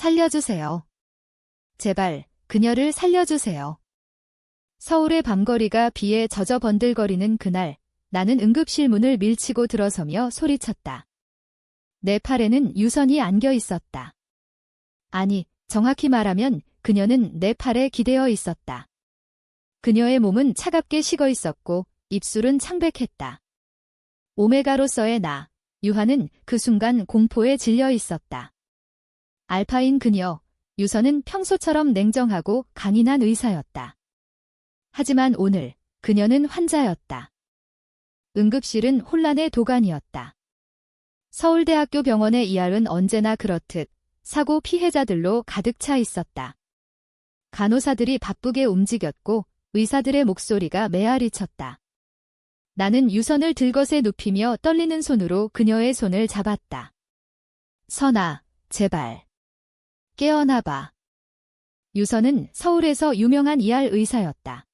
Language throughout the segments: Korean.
살려주세요. 제발, 그녀를 살려주세요. 서울의 밤거리가 비에 젖어 번들거리는 그날, 나는 응급실 문을 밀치고 들어서며 소리쳤다. 내 팔에는 유선이 안겨 있었다. 아니, 정확히 말하면 그녀는 내 팔에 기대어 있었다. 그녀의 몸은 차갑게 식어 있었고 입술은 창백했다. 오메가로서의 나, 유하는 그 순간 공포에 질려 있었다. 알파인 그녀, 유선은 평소처럼 냉정하고 강인한 의사였다. 하지만 오늘 그녀는 환자였다. 응급실은 혼란의 도가니였다. 서울대학교 병원의 ER은 언제나 그렇듯 사고 피해자들로 가득 차 있었다. 간호사들이 바쁘게 움직였고 의사들의 목소리가 메아리쳤다. 나는 유선을 들것에 눕히며 떨리는 손으로 그녀의 손을 잡았다. 선아, 제발. 깨어나봐. 유선은 서울에서 유명한 ER 의사였다.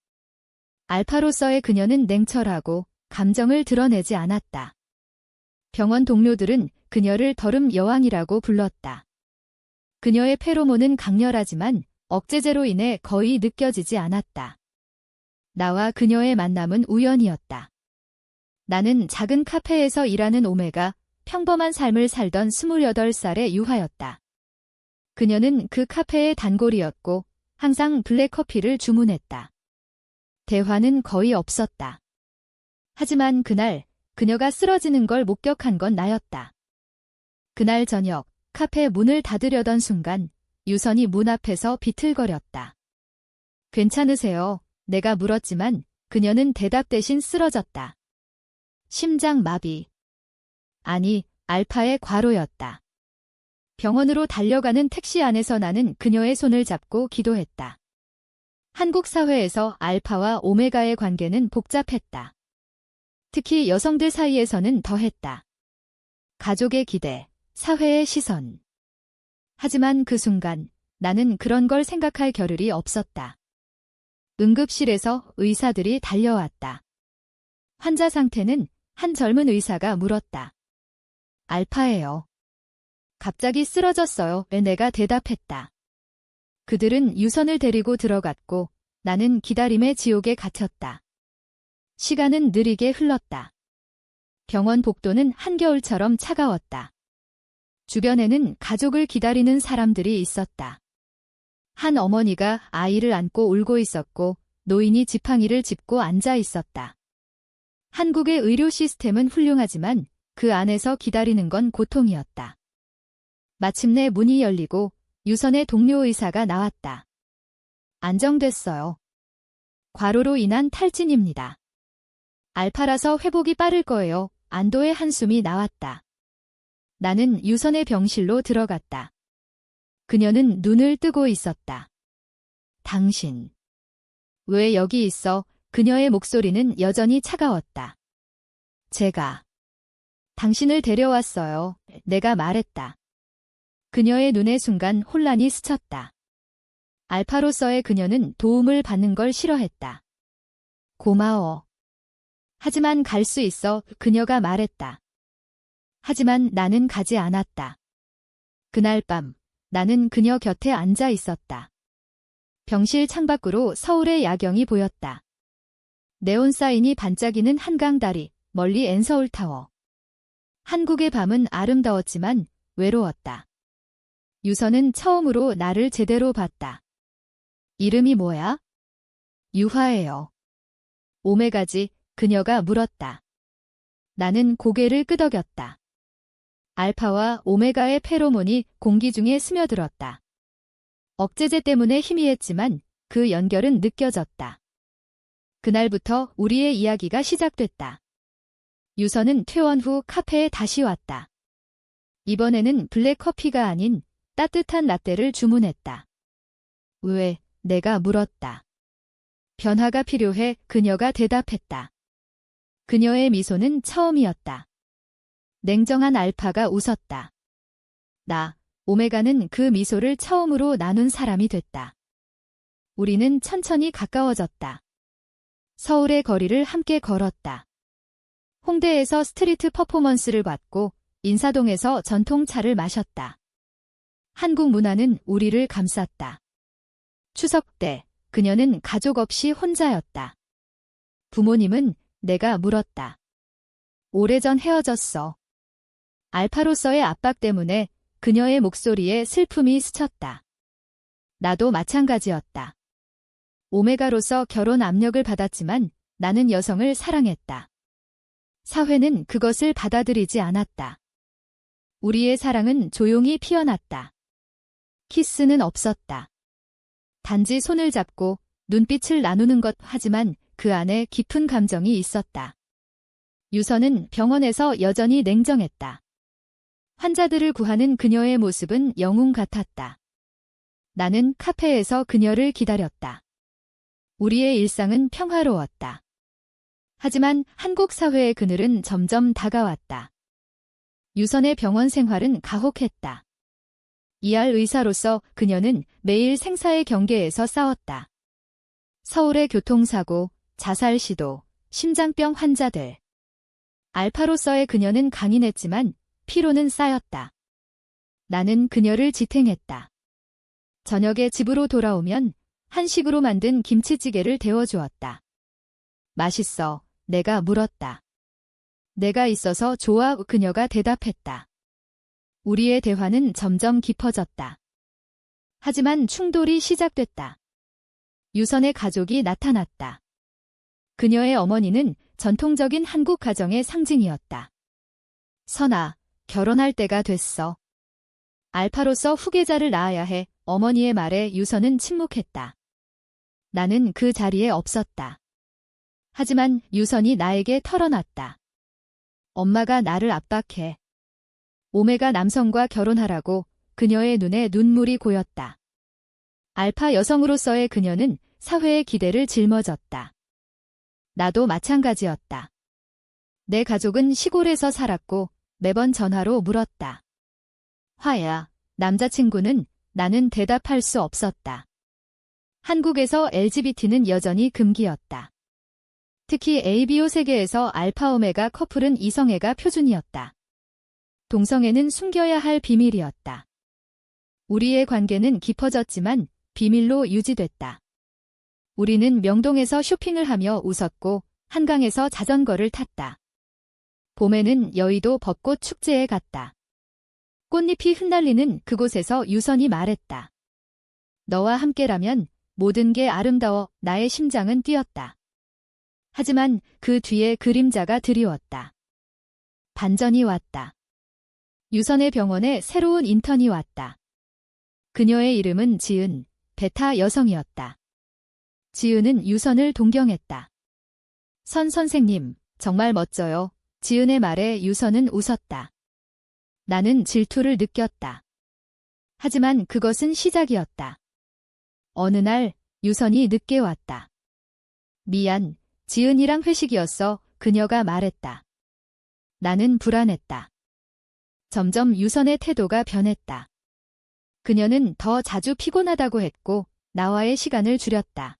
알파로서의 그녀는 냉철하고 감정을 드러내지 않았다. 병원 동료들은 그녀를 더름 여왕이라고 불렀다. 그녀의 페로몬은 강렬하지만 억제제로 인해 거의 느껴지지 않았다. 나와 그녀의 만남은 우연이었다. 나는 작은 카페에서 일하는 오메가, 평범한 삶을 살던 28살의 유하였다. 그녀는 그 카페의 단골이었고 항상 블랙커피를 주문했다. 대화는 거의 없었다. 하지만 그날 그녀가 쓰러지는 걸 목격한 건 나였다. 그날 저녁 카페 문을 닫으려던 순간 유선이 문 앞에서 비틀거렸다. 괜찮으세요? 내가 물었지만 그녀는 대답 대신 쓰러졌다. 심장 마비. 아니, 알파의 과로였다. 병원으로 달려가는 택시 안에서 나는 그녀의 손을 잡고 기도했다. 한국 사회에서 알파와 오메가의 관계는 복잡했다. 특히 여성들 사이에서는 더했다. 가족의 기대, 사회의 시선. 하지만 그 순간 나는 그런 걸 생각할 겨를이 없었다. 응급실에서 의사들이 달려왔다. 환자 상태는 한 젊은 의사가 물었다. 알파예요. 갑자기 쓰러졌어요. 왜 내가 대답했다. 그들은 유선을 데리고 들어갔고 나는 기다림의 지옥에 갇혔다. 시간은 느리게 흘렀다. 병원 복도는 한겨울처럼 차가웠다. 주변에는 가족을 기다리는 사람들이 있었다. 한 어머니가 아이를 안고 울고 있었고 노인이 지팡이를 짚고 앉아 있었다. 한국의 의료 시스템은 훌륭하지만 그 안에서 기다리는 건 고통이었다. 마침내 문이 열리고 유선의 동료 의사가 나왔다. 안정됐어요. 과로로 인한 탈진입니다. 알파라서 회복이 빠를 거예요. 안도의 한숨이 나왔다. 나는 유선의 병실로 들어갔다. 그녀는 눈을 뜨고 있었다. 당신. 왜 여기 있어? 그녀의 목소리는 여전히 차가웠다. 제가. 당신을 데려왔어요. 내가 말했다. 그녀의 눈에 순간 혼란이 스쳤다. 알파로서의 그녀는 도움을 받는 걸 싫어했다. 고마워. 하지만 갈 수 있어, 그녀가 말했다. 하지만 나는 가지 않았다. 그날 밤, 나는 그녀 곁에 앉아 있었다. 병실 창밖으로 서울의 야경이 보였다. 네온 사인이 반짝이는 한강다리, 멀리 엔서울타워. 한국의 밤은 아름다웠지만 외로웠다. 유선은 처음으로 나를 제대로 봤다. 이름이 뭐야? 유하예요. 오메가지, 그녀가 물었다. 나는 고개를 끄덕였다. 알파와 오메가의 페로몬이 공기 중에 스며들었다. 억제제 때문에 희미했지만 그 연결은 느껴졌다. 그날부터 우리의 이야기가 시작됐다. 유선은 퇴원 후 카페에 다시 왔다. 이번에는 블랙커피가 아닌 따뜻한 라떼를 주문했다. 왜? 내가 물었다. 변화가 필요해, 그녀가 대답했다. 그녀의 미소는 처음이었다. 냉정한 알파가 웃었다. 오메가는 그 미소를 처음으로 나눈 사람이 됐다. 우리는 천천히 가까워졌다. 서울의 거리를 함께 걸었다. 홍대에서 스트리트 퍼포먼스를 봤고 인사동에서 전통차를 마셨다. 한국 문화는 우리를 감쌌다. 추석 때 그녀는 가족 없이 혼자였다. 부모님은 내가 물었다. 오래전 헤어졌어. 알파로서의 압박 때문에 그녀의 목소리에 슬픔이 스쳤다. 나도 마찬가지였다. 오메가로서 결혼 압력을 받았지만 나는 여성을 사랑했다. 사회는 그것을 받아들이지 않았다. 우리의 사랑은 조용히 피어났다. 키스는 없었다. 단지 손을 잡고 눈빛을 나누는 것 하지만 그 안에 깊은 감정이 있었다. 유서는 병원에서 여전히 냉정했다. 환자들을 구하는 그녀의 모습은 영웅 같았다. 나는 카페에서 그녀를 기다렸다. 우리의 일상은 평화로웠다. 하지만 한국 사회의 그늘은 점점 다가왔다. 유선의 병원 생활은 가혹했다. 이알 의사로서 그녀는 매일 생사의 경계에서 싸웠다. 서울의 교통사고, 자살 시도, 심장병 환자들. 알파로서의 그녀는 강인했지만 피로는 쌓였다. 나는 그녀를 지탱했다. 저녁에 집으로 돌아오면 한식으로 만든 김치찌개를 데워주었다. 맛있어, 내가 물었다. 내가 있어서 좋아, 그녀가 대답했다. 우리의 대화는 점점 깊어졌다. 하지만 충돌이 시작됐다. 유선의 가족이 나타났다. 그녀의 어머니는 전통적인 한국 가정의 상징이었다. 선아, 결혼할 때가 됐어. 알파로서 후계자를 낳아야 해. 어머니의 말에 유선은 침묵했다. 나는 그 자리에 없었다. 하지만 유선이 나에게 털어놨다. 엄마가 나를 압박해. 오메가 남성과 결혼하라고. 그녀의 눈에 눈물이 고였다. 알파 여성으로서의 그녀는 사회의 기대를 짊어졌다. 나도 마찬가지였다. 내 가족은 시골에서 살았고 매번 전화로 물었다. 화야, 남자친구는? 나는 대답할 수 없었다. 한국에서 LGBT는 여전히 금기였다. 특히 ABO 세계에서 알파 오메가 커플은 이성애가 표준이었다. 동성애는 숨겨야 할 비밀이었다. 우리의 관계는 깊어졌지만 비밀로 유지됐다. 우리는 명동에서 쇼핑을 하며 웃었고 한강에서 자전거를 탔다. 봄에는 여의도 벚꽃 축제에 갔다. 꽃잎이 흩날리는 그곳에서 유선이 말했다. 너와 함께라면 모든 게 아름다워. 나의 심장은 뛰었다. 하지만 그 뒤에 그림자가 드리웠다. 반전이 왔다. 유선의 병원에 새로운 인턴이 왔다. 그녀의 이름은 지은, 베타 여성이었다. 지은은 유선을 동경했다. 선 선생님, 정말 멋져요. 지은의 말에 유선은 웃었다. 나는 질투를 느꼈다. 하지만 그것은 시작이었다. 어느 날 유선이 늦게 왔다. 미안, 지은이랑 회식이었어. 그녀가 말했다. 나는 불안했다. 점점 유선의 태도가 변했다. 그녀는 더 자주 피곤하다고 했고 나와의 시간을 줄였다.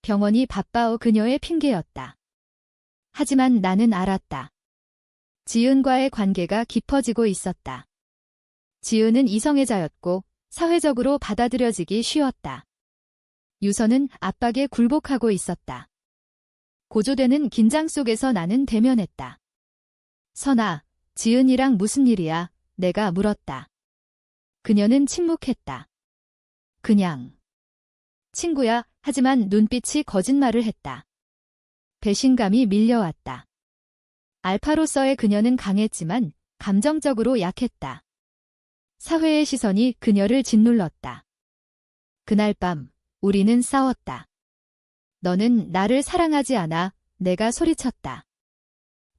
병원이 바빠오 그녀의 핑계였다. 하지만 나는 알았다. 지은과의 관계가 깊어지고 있었다. 지은은 이성애자였고 사회적으로 받아들여지기 쉬웠다. 유선은 압박에 굴복하고 있었다. 고조되는 긴장 속에서 나는 대면했다. 선아, 지은이랑 무슨 일이야? 내가 물었다. 그녀는 침묵했다. 그냥. 친구야. 하지만 눈빛이 거짓말을 했다. 배신감이 밀려왔다. 알파로서의 그녀는 강했지만 감정적으로 약했다. 사회의 시선이 그녀를 짓눌렀다. 그날 밤 우리는 싸웠다. 너는 나를 사랑하지 않아. 내가 소리쳤다.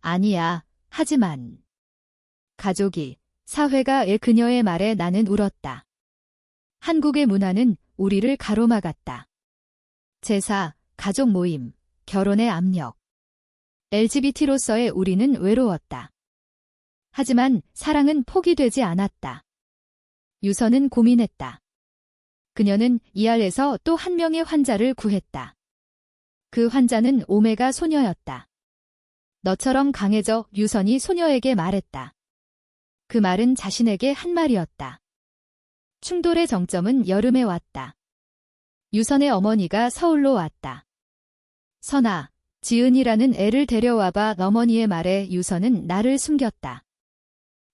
아니야. 하지만 가족이, 사회가 그녀의 말에 나는 울었다. 한국의 문화는 우리를 가로막았다. 제사, 가족 모임, 결혼의 압력. LGBT로서의 우리는 외로웠다. 하지만 사랑은 포기되지 않았다. 유선은 고민했다. 그녀는 이알에서 또 한 명의 환자를 구했다. 그 환자는 오메가 소녀였다. 너처럼 강해져. 유선이 소녀에게 말했다. 그 말은 자신에게 한 말이었다. 충돌의 정점은 여름에 왔다. 유선의 어머니가 서울로 왔다. 선아, 지은이라는 애를 데려와봐. 어머니의 말에 유선은 나를 숨겼다.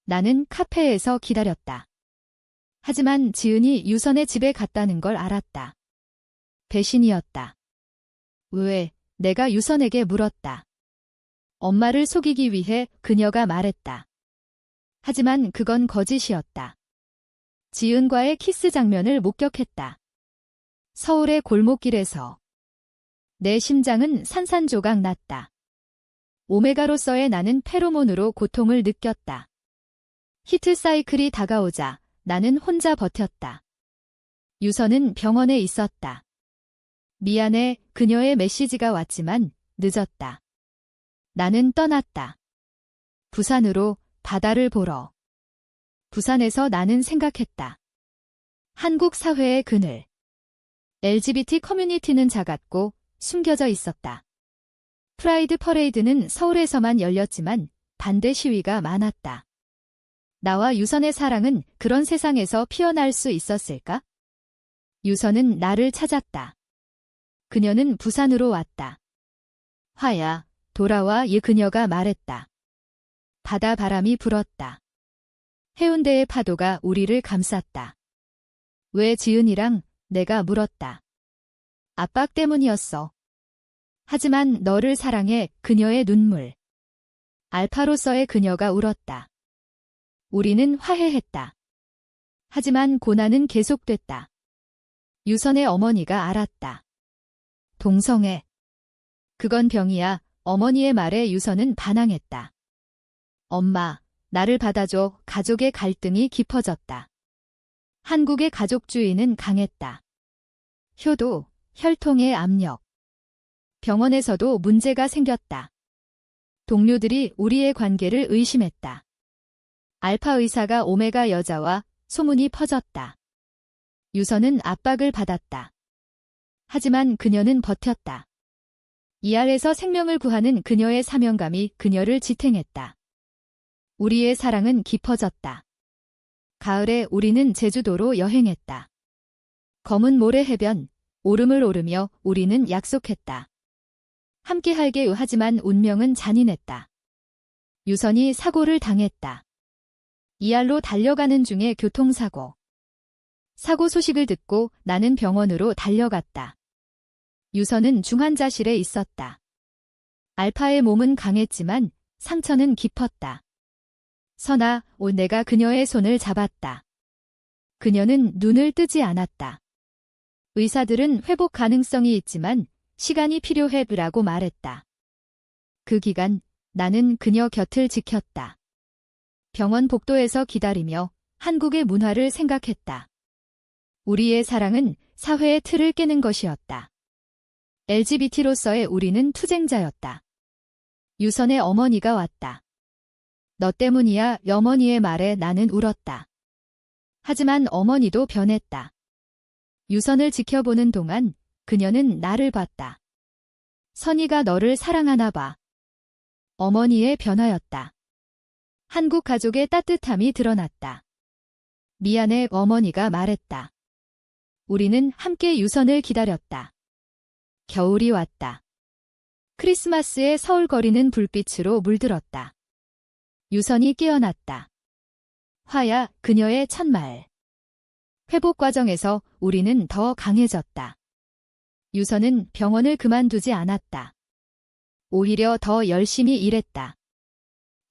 나는 카페에서 기다렸다. 하지만 지은이 유선의 집에 갔다는 걸 알았다. 배신이었다. 왜? 내가 유선에게 물었다. 엄마를 속이기 위해 그녀가 말했다. 하지만 그건 거짓이었다. 지은과의 키스 장면을 목격했다. 서울의 골목길에서. 내 심장은 산산조각 났다. 오메가로서의 나는 페로몬으로 고통을 느꼈다. 히트 사이클이 다가오자 나는 혼자 버텼다. 유선은 병원에 있었다. 미안해, 그녀의 메시지가 왔지만 늦었다. 나는 떠났다. 부산으로, 바다를 보러. 부산에서 나는 생각했다. 한국 사회의 그늘. LGBT 커뮤니티는 작았고 숨겨져 있었다. 프라이드 퍼레이드는 서울에서만 열렸지만 반대 시위가 많았다. 나와 유선의 사랑은 그런 세상에서 피어날 수 있었을까? 유선은 나를 찾았다. 그녀는 부산으로 왔다. 화야, 돌아와. 그녀가 말했다. 바다 바람이 불었다. 해운대의 파도가 우리를 감쌌다. 왜 지은이랑? 내가 물었다. 압박 때문이었어. 하지만 너를 사랑해. 그녀의 눈물. 알파로서의 그녀가 울었다. 우리는 화해했다. 하지만 고난은 계속됐다. 유선의 어머니가 알았다. 동성애. 그건 병이야. 어머니의 말에 유선은 반항했다. 엄마, 나를 받아줘. 가족의 갈등이 깊어졌다. 한국의 가족주의는 강했다. 효도, 혈통의 압력. 병원에서도 문제가 생겼다. 동료들이 우리의 관계를 의심했다. 알파 의사가 오메가 여자와 소문이 퍼졌다. 유선은 압박을 받았다. 하지만 그녀는 버텼다. 이알에서 생명을 구하는 그녀의 사명감이 그녀를 지탱했다. 우리의 사랑은 깊어졌다. 가을에 우리는 제주도로 여행했다. 검은 모래 해변, 오름을 오르며 우리는 약속했다. 함께할게. 하지만 운명은 잔인했다. 유선이 사고를 당했다. 이알로 달려가는 중에 교통사고. 사고 소식을 듣고 나는 병원으로 달려갔다. 유선은 중환자실에 있었다. 알파의 몸은 강했지만 상처는 깊었다. 선아, 내가 그녀의 손을 잡았다. 그녀는 눈을 뜨지 않았다. 의사들은 회복 가능성이 있지만 시간이 필요해라고 말했다. 그 기간 나는 그녀 곁을 지켰다. 병원 복도에서 기다리며 한국의 문화를 생각했다. 우리의 사랑은 사회의 틀을 깨는 것이었다. LGBT로서의 우리는 투쟁자였다. 유선의 어머니가 왔다. 너 때문이야. 어머니의 말에 나는 울었다. 하지만 어머니도 변했다. 유선을 지켜보는 동안 그녀는 나를 봤다. 선이가 너를 사랑하나 봐. 어머니의 변화였다. 한국 가족의 따뜻함이 드러났다. 미안해. 어머니가 말했다. 우리는 함께 유선을 기다렸다. 겨울이 왔다. 크리스마스의 서울 거리는 불빛으로 물들었다. 유선이 깨어났다. 화야, 그녀의 첫말. 회복 과정에서 우리는 더 강해졌다. 유선은 병원을 그만두지 않았다. 오히려 더 열심히 일했다.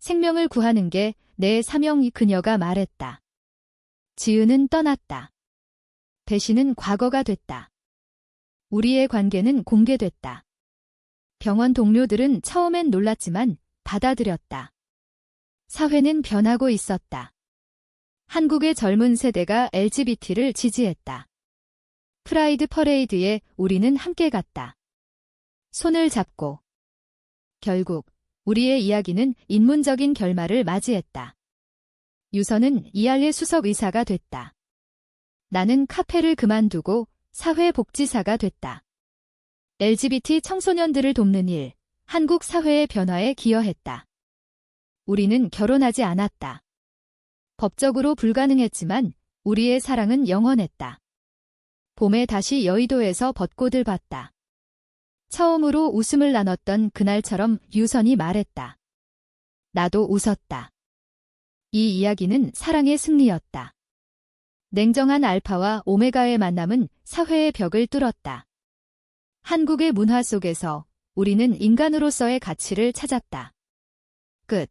생명을 구하는 게 내 사명이. 그녀가 말했다. 지은은 떠났다. 배신은 과거가 됐다. 우리의 관계는 공개됐다. 병원 동료들은 처음엔 놀랐지만 받아들였다. 사회는 변하고 있었다. 한국의 젊은 세대가 LGBT를 지지했다. 프라이드 퍼레이드에 우리는 함께 갔다. 손을 잡고. 결국 우리의 이야기는 인문적인 결말을 맞이했다. 유선은 이알의 수석 의사가 됐다. 나는 카페를 그만두고 사회복지사가 됐다. LGBT 청소년들을 돕는 일, 한국 사회의 변화에 기여했다. 우리는 결혼하지 않았다. 법적으로 불가능했지만 우리의 사랑은 영원했다. 봄에 다시 여의도에서 벚꽃을 봤다. 처음으로 웃음을 나눴던 그날처럼 유선이 말했다. 나도 웃었다. 이 이야기는 사랑의 승리였다. 냉정한 알파와 오메가의 만남은 사회의 벽을 뚫었다. 한국의 문화 속에서 우리는 인간으로서의 가치를 찾았다. 끝.